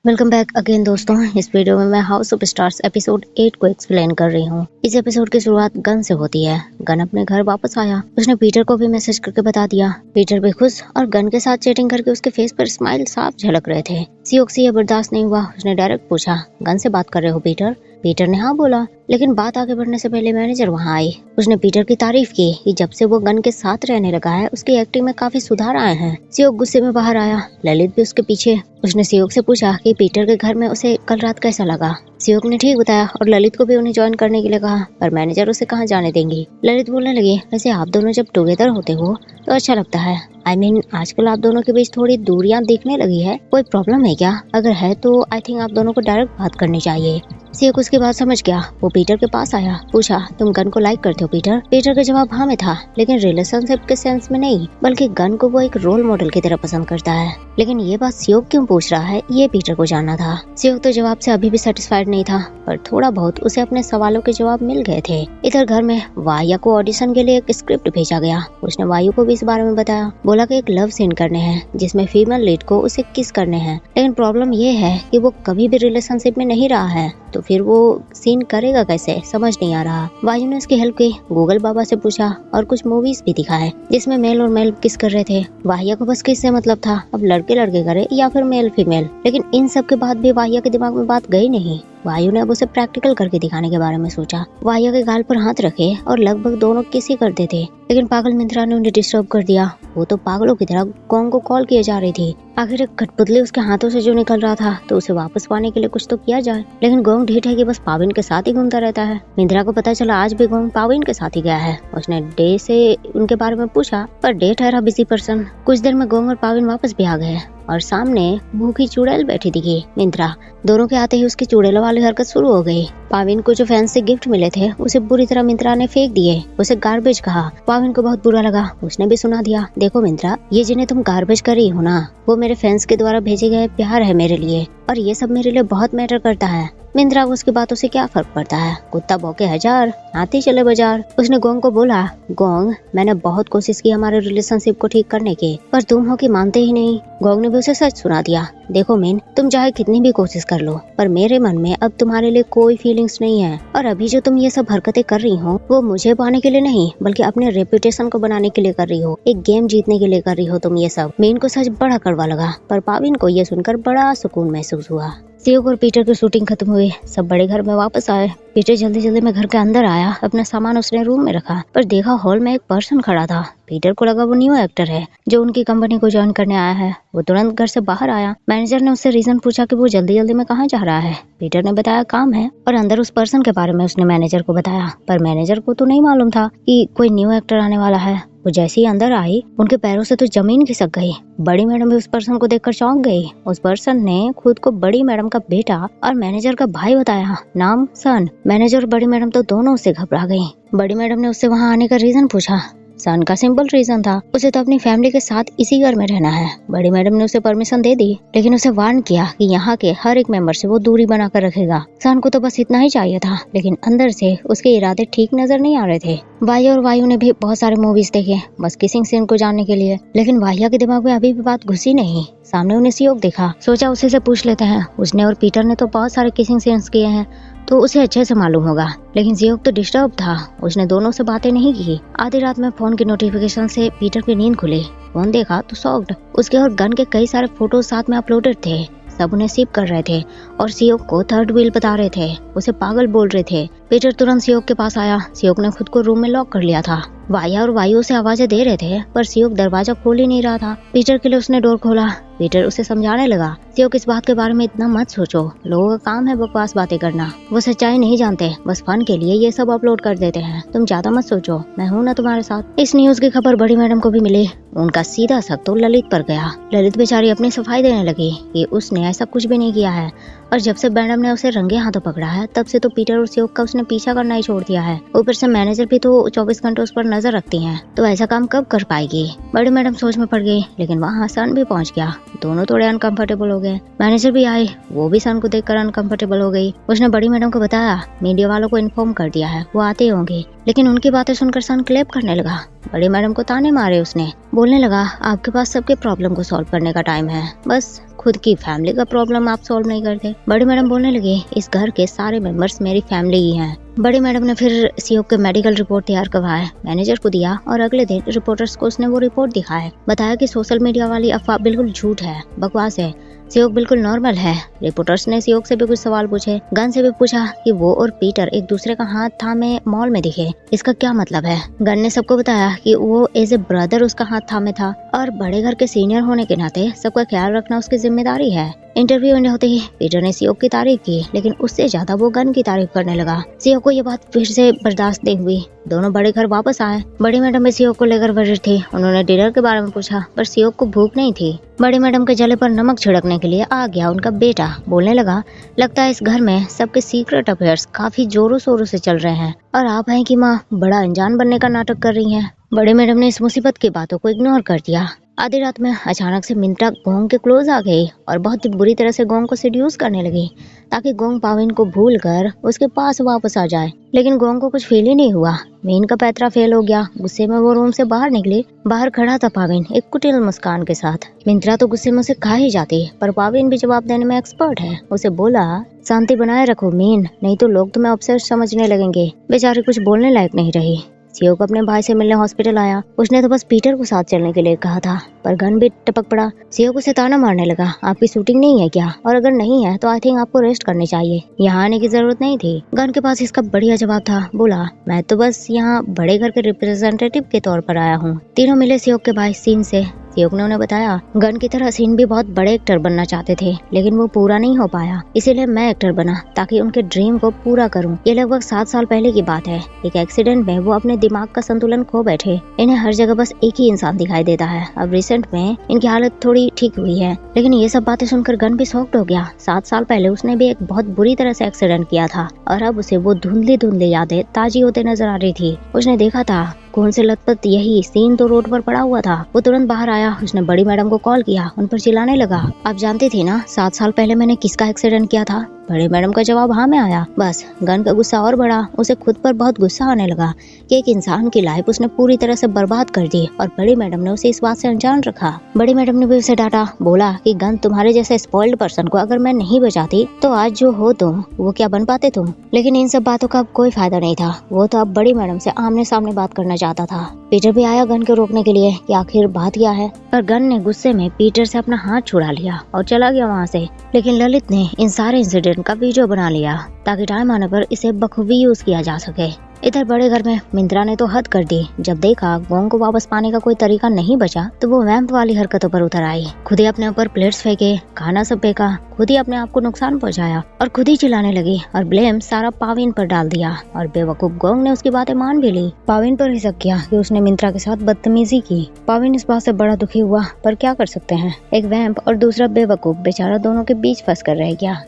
Welcome back again दोस्तों। इस video में मैं हाउस ऑफ स्टार्स एपिसोड 8 को एक्सप्लेन कर रही हूँ। इस एपिसोड की शुरुआत गन से होती है। गन अपने घर वापस आया। उसने पीटर को भी मैसेज करके बता दिया। पीटर भी खुश और गन के साथ चैटिंग करके उसके फेस पर स्माइल साफ झलक रहे थे। सियोक से यह बर्दाश्त नहीं हुआ। उसने डायरेक्ट पूछा, गन से बात कर रहे हो पीटर? पीटर ने हाँ बोला, लेकिन बात आगे बढ़ने से पहले मैनेजर वहाँ आई। उसने पीटर की तारीफ की कि जब से वो गन के साथ रहने लगा है उसकी एक्टिंग में काफी सुधार आए हैं। सियोक गुस्से में बाहर आया। ललित भी उसके पीछे। उसने सियोक से पूछा कि पीटर के घर में उसे कल रात कैसा लगा। सियोक ने ठीक बताया और ललित को भी उन्हें ज्वाइन करने के लिए कहा, पर मैनेजर उसे कहाँ जाने देंगी। ललित बोलने लगी, वैसे आप दोनों जब टुगेदर होते हो तो अच्छा लगता है। आजकल आप दोनों के बीच थोड़ी दूरियां दिखने लगी है। कोई प्रॉब्लम है क्या? अगर है तो आई थिंक आप दोनों को डायरेक्ट बात करनी चाहिए। सियोक उसकी बात समझ गया। वो पीटर के पास आया। पूछा, तुम गन को लाइक करते हो पीटर? पीटर का जवाब हाँ में था, लेकिन रिलेशनशिप के सेंस में नहीं, बल्कि गन को वो एक रोल मॉडल की तरह पसंद करता है। लेकिन ये बात सियोक क्यों पूछ रहा है, ये पीटर को जानना था। सियोक तो जवाब से अभी भी सेटिस्फाइड नहीं था, पर थोड़ा बहुत उसे अपने सवालों के जवाब मिल गए थे। इधर घर में वाया को ऑडिशन के लिए एक स्क्रिप्ट भेजा गया। उसने वायु को भी इस बारे में बताया। बोला कि एक लव सीन करने हैं जिसमें फीमेल लीड को उसे किस करने हैं, लेकिन प्रॉब्लम ये है कि वो कभी भी रिलेशनशिप में नहीं रहा है, तो फिर वो सीन करेगा कैसे, समझ नहीं आ रहा। वायु ने उसकी हेल्प की। गूगल बाबा से पूछा और कुछ मूवीज भी दिखाए जिसमें मेल और मेल किस कर रहे थे। वाहिया को बस किस से मतलब था, अब लड़के लड़के करे या फिर मेल फीमेल। लेकिन इन सब के बाद भी वाहिया के दिमाग में बात गई नहीं। वायु ने अब उसे प्रैक्टिकल करके दिखाने के बारे में सोचा। वाहिया के गाल पर हाथ रखे और लगभग दोनों किसी करते थे, लेकिन पागल मिंत्रा ने उन्हें डिस्टर्ब कर दिया। वो तो पागलों की तरह गोंग को कॉल किए जा रही थी। आखिर एक कठपुतली उसके हाथों से जो निकल रहा था, तो उसे वापस पाने के लिए कुछ तो किया जाए। लेकिन गोंग ढीठ है कि बस पाविन के साथ ही घूमता रहता है। मिंत्रा को पता चला आज भी गोंग पाविन के साथ ही गया है। उसने डे से उनके बारे में पूछा, पर डे ठहरा बिजी पर्सन। कुछ देर में गोंग और पाविन वापस भी आ गए और सामने भूखी चुड़ैल बैठी दिखी। मिंत्रा दोनों के आते ही उसकी चुड़ैलों वाली हरकत शुरू हो गई। पाविन को जो फैंस से गिफ्ट मिले थे उसे बुरी तरह मिंत्रा ने फेंक दिए। उसे गार्बेज कहा। पाविन को बहुत बुरा लगा। उसने भी सुना दिया, देखो मिंत्रा, ये जिन्हें तुम गार्बेज कर रही हो ना, वो मेरे फैंस के द्वारा भेजे गए प्यार है मेरे लिए, और ये सब मेरे लिए बहुत मैटर करता है। मिंत्रा को उसकी बातों से क्या फर्क पड़ता है, कुत्ता भौंके हजार, हाथी चले बाजार। उसने गोंग को बोला, गोंग, मैंने बहुत कोशिश की हमारे रिलेशनशिप को ठीक करने की, पर तुम हो कि मानते ही नहीं। गोंग ने भी उसे सच सुना दिया। देखो मिन, तुम चाहे कितनी भी कोशिश कर लो, पर मेरे मन में अब तुम्हारे लिए कोई फीलिंग्स नहीं है, और अभी जो तुम ये सब हरकतें कर रही हो वो मुझे पाने के लिए नहीं, बल्कि अपने रेपुटेशन को बनाने के लिए कर रही हो। एक गेम जीतने के लिए कर रही हो तुम ये सब। मिन को सच बड़ा कड़वा लगा, पर पाविन को ये सुनकर बड़ा सुकून महसूस हुआ। सियोक और पीटर की शूटिंग खत्म हुई। सब बड़े घर में वापस आए। पीटर जल्दी जल्दी में घर के अंदर आया। अपना सामान उसने रूम में रखा, पर देखा हॉल में एक पर्सन खड़ा था। पीटर को लगा वो न्यू एक्टर है जो उनकी कंपनी को ज्वाइन करने आया है। वो तुरंत घर से बाहर आया। मैनेजर ने उससे रीजन पूछा कि वो जल्दी जल्दी में कहाँ जा रहा है। पीटर ने बताया काम है, और अंदर उस पर्सन के बारे में उसने मैनेजर को बताया, पर मैनेजर को तो नहीं मालूम था कि कोई न्यू एक्टर आने वाला है। वो जैसे ही अंदर आई, उनके पैरों से तो जमीन खिसक गई। बड़ी मैडम भी उस पर्सन को देखकर चौंक गई। उस पर्सन ने खुद को बड़ी मैडम का बेटा और मैनेजर का भाई बताया, नाम सन। मैनेजर और बड़ी मैडम तो दोनों उससे घबरा गई। बड़ी मैडम ने उससे वहाँ आने का रीजन पूछा। सन का सिंपल रीजन था, उसे तो अपनी फैमिली के साथ इसी घर में रहना है। बड़ी मैडम ने उसे परमिशन दे दी, लेकिन उसे वार्न किया कि यहाँ के हर एक मेंबर से वो दूरी बनाकर रखेगा। सन को तो बस इतना ही चाहिए था, लेकिन अंदर से उसके इरादे ठीक नजर नहीं आ रहे थे। वायु ने भी बहुत सारे मूवीज देखे, बस किसिंग सीन को जानने के लिए, लेकिन वाहिया के दिमाग में अभी भी बात घुसी नहीं। सामने उन्हें सियोक देखा। सोचा उसे से पूछ लेते हैं। उसने और पीटर ने तो बहुत सारे किसिंग सीन्स किए हैं, तो उसे अच्छे से मालूम होगा। लेकिन सियोक तो डिस्टर्ब था। उसने दोनों से बातें नहीं की। आधी रात में फोन की नोटिफिकेशन से पीटर की नींद खुली। फोन देखा तो शॉक्ड। उसके और गन के कई सारे फोटो साथ में अपलोडेड थे। सब उन्हें सिप कर रहे थे और सियोक को थर्ड व्हील बता रहे थे। उसे पागल बोल रहे थे। पीटर तुरंत सियोक के पास आया। सियोक ने खुद को रूम में लॉक कर लिया था। वाया और वायु से आवाजें दे रहे थे, पर सियोक दरवाजा खोल ही नहीं रहा था। पीटर के लिए उसने डोर खोला। पीटर उसे समझाने लगा, सियोक इस बात के बारे में इतना मत सोचो, लोगों का काम है बकवास बातें करना, वो सच्चाई नहीं जानते, बस फन के लिए ये सब अपलोड कर देते हैं, तुम ज्यादा मत सोचो, मैं हूँ ना तुम्हारे साथ। इस न्यूज की खबर बड़ी मैडम को भी मिली। उनका सीधा शक तो ललित पर गया। ललित बेचारी अपनी सफाई देने लगी कि उसने ऐसा कुछ भी नहीं किया है, और जब से मैडम ने उसे रंगे हाथों पकड़ा है तब से तो पीटर और सियोक का उसने पीछा करना ही छोड़ दिया है। ऊपर से मैनेजर भी तो 24 घंटे उस पर नजर रखती हैं, तो ऐसा काम कब कर पाएगी। बड़ी मैडम सोच में पड़ गई, लेकिन वहाँ सन भी पहुँच गया। दोनों थोड़े अनकंफर्टेबल हो गए। मैनेजर भी आए, वो भी सन को देखकर अनकंफर्टेबल हो गई। उसने बड़ी मैडम को बताया, मीडिया वालों को इन्फॉर्म कर दिया है, वो आते होंगे। लेकिन उनकी बातें सुनकर सन क्लैप करने लगा। बड़ी मैडम को ताने मारे। उसने बोलने लगा, आपके पास सबके प्रॉब्लम को सॉल्व करने का टाइम है, बस खुद की फैमिली का प्रॉब्लम आप सॉल्व नहीं करते। बड़ी मैडम बोलने लगी, इस घर के सारे मेंबर्स मेरी फैमिली ही हैं। बड़ी मैडम ने फिर सीओ के मेडिकल रिपोर्ट तैयार करवाया, मैनेजर को दिया और अगले दिन रिपोर्टर्स को उसने वो रिपोर्ट दिखाया। बताया कि सोशल मीडिया वाली अफवाह बिल्कुल झूठ है, बकवास है, सीओ बिल्कुल नॉर्मल है। रिपोर्टर्स ने सीओ से भी कुछ सवाल पूछे। गन से भी पूछा कि वो और पीटर एक दूसरे का हाथ थामे मॉल में दिखे, इसका क्या मतलब है। गन ने सबको बताया कि वो एज ए ब्रदर उसका हाथ थामे था और बड़े घर के सीनियर होने के नाते सबका ख्याल रखना उसकी जिम्मेदारी है। इंटरव्यू एंड होते ही पीटर ने सीओ की तारीफ की, लेकिन उससे ज्यादा वो गन की तारीफ करने लगा। सीओ को ये बात फिर से बर्दाश्त नहीं हुई। दोनों बड़े घर वापस आए। बड़ी मैडम भी सीओ को लेकर वर्रिड थी। उन्होंने डिनर के बारे में पूछा, पर सीओ को भूख नहीं थी। बड़ी मैडम के जले पर नमक छिड़कने के लिए आ गया उनका बेटा। बोलने लगा, लगता है इस घर में सबके सीक्रेट अफेयर्स काफी जोरों शोरों से चल रहे हैं और आप हैं कि माँ बड़ा अनजान बनने का नाटक कर रही हैं। बड़ी मैडम ने इस मुसीबत की बातों को इग्नोर कर दिया। आधी रात में अचानक से मिंत्रा गोंग के क्लोज आ गई और बहुत ही बुरी तरह से गोंग को सेड्यूस करने लगी ताकि गोंग पाविन को भूलकर उसके पास वापस आ जाए। लेकिन गोंग को कुछ फील ही नहीं हुआ। मीन का पैतरा फेल हो गया। गुस्से में वो रूम से बाहर निकली। बाहर खड़ा था पाविन एक कुटिल मुस्कान के साथ। मिंत्रा तो गुस्से में उसे खा ही जाती, पर पाविन भी जवाब देने में एक्सपर्ट है। उसे बोला, शांति बनाए रखो मीन, नहीं तो लोग तुम्हें ऑब्सेस्ड समझने लगेंगे। बेचारी कुछ बोलने लायक नहीं रही। सीओ को अपने भाई से मिलने हॉस्पिटल आया। उसने तो बस पीटर को साथ चलने के लिए कहा था, पर गन भी टपक पड़ा। सीओ को ताना मारने लगा, आपकी शूटिंग नहीं है क्या? और अगर नहीं है तो आई थिंक आपको रेस्ट करनी चाहिए, यहाँ आने की जरूरत नहीं थी। गन के पास इसका बढ़िया जवाब था। बोला, मैं तो बस यहाँ बड़े घर के रिप्रेजेंटेटिव के तौर पर आया हूँ। तीनों मिले सीओ के भाई सीन से। सीओ ने उन्हें बताया, गन की तरह सीन भी बहुत बड़े एक्टर बनना चाहते थे, लेकिन वो पूरा नहीं हो पाया, इसीलिए मैं एक्टर बना ताकि उनके ड्रीम को पूरा करूं। ये लगभग 7 साल पहले की बात है। एक एक्सीडेंट में वो अपने दिमाग का संतुलन खो बैठे। इन्हें हर जगह बस एक ही इंसान दिखाई देता है। अब रिसेंट में इनकी हालत थोड़ी ठीक हुई है, लेकिन ये सब बातें सुनकर गन भी शॉक्ड हो गया। 7 साल पहले उसने भी एक बहुत बुरी तरह से एक्सीडेंट किया था और अब उसे वो धुंधली यादें ताजी होते नजर आ रही थी। उसने देखा था कौन से लतपत यही सीन तो रोड पर पड़ा हुआ था। वो तुरंत बाहर आया। उसने बड़ी मैडम को कॉल किया, उन पर चिल्लाने लगा, आप जानती थी ना 7 साल पहले मैंने किसका एक्सीडेंट किया था? बड़ी मैडम का जवाब हाँ में आया। बस गन का गुस्सा और बढ़ा। उसे खुद पर बहुत गुस्सा आने लगा कि एक इंसान की लाइफ उसने पूरी तरह से बर्बाद कर दी और बड़ी मैडम ने उसे इस बात से अनजान रखा। बड़ी मैडम ने भी उसे डांटा। बोला कि गन, तुम्हारे जैसे स्पॉइल्ड पर्सन को अगर मैं नहीं बचाती तो आज जो हो तुम वो क्या बन पाते तुम। लेकिन इन सब बातों का अब कोई फायदा नहीं था। वो तो अब बड़ी मैडम से आमने सामने बात करना चाहता था। पीटर भी आया गन को रोकने के लिए कि आखिर बात क्या है, पर गन ने गुस्से में पीटर से अपना हाथ छुड़ा लिया और चला गया वहाँ से। लेकिन ललित ने इन सारे इंसिडेंट का वीडियो बना लिया ताकि टाइम आने पर इसे बखूबी यूज किया जा सके। इधर बड़े घर में मिंत्रा ने तो हद कर दी। जब देखा गोंग को वापस पाने का कोई तरीका नहीं बचा तो वो वैम्प वाली हरकतों पर उतर आई। खुद ही अपने ऊपर प्लेट्स फेंके, खाना सब फेंका, खुद ही अपने आप को नुकसान पहुंचाया और खुद ही चिल्लाने लगी और ब्लेम सारा पाविन पर डाल दिया। और बेवकूफ गोंग ने उसकी बातें मान भी ली। पाविन पर ही शक किया कि उसने मिंत्रा के साथ बदतमीजी की। पाविन इस बात से बड़ा दुखी हुआ, पर क्या कर सकते हैं, एक वैम्प और दूसरा बेवकूफ बेचारा दोनों के बीच फंस कर रह गया।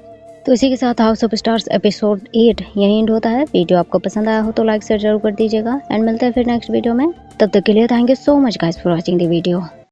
तो इसी के साथ हाउस ऑफ स्टार्स एपिसोड 8 यही एंड होता है। वीडियो आपको पसंद आया हो तो लाइक शेयर जरूर कर दीजिएगा एंड मिलते हैं फिर नेक्स्ट वीडियो में। तब तक के लिए thank you so much guys for watching the video.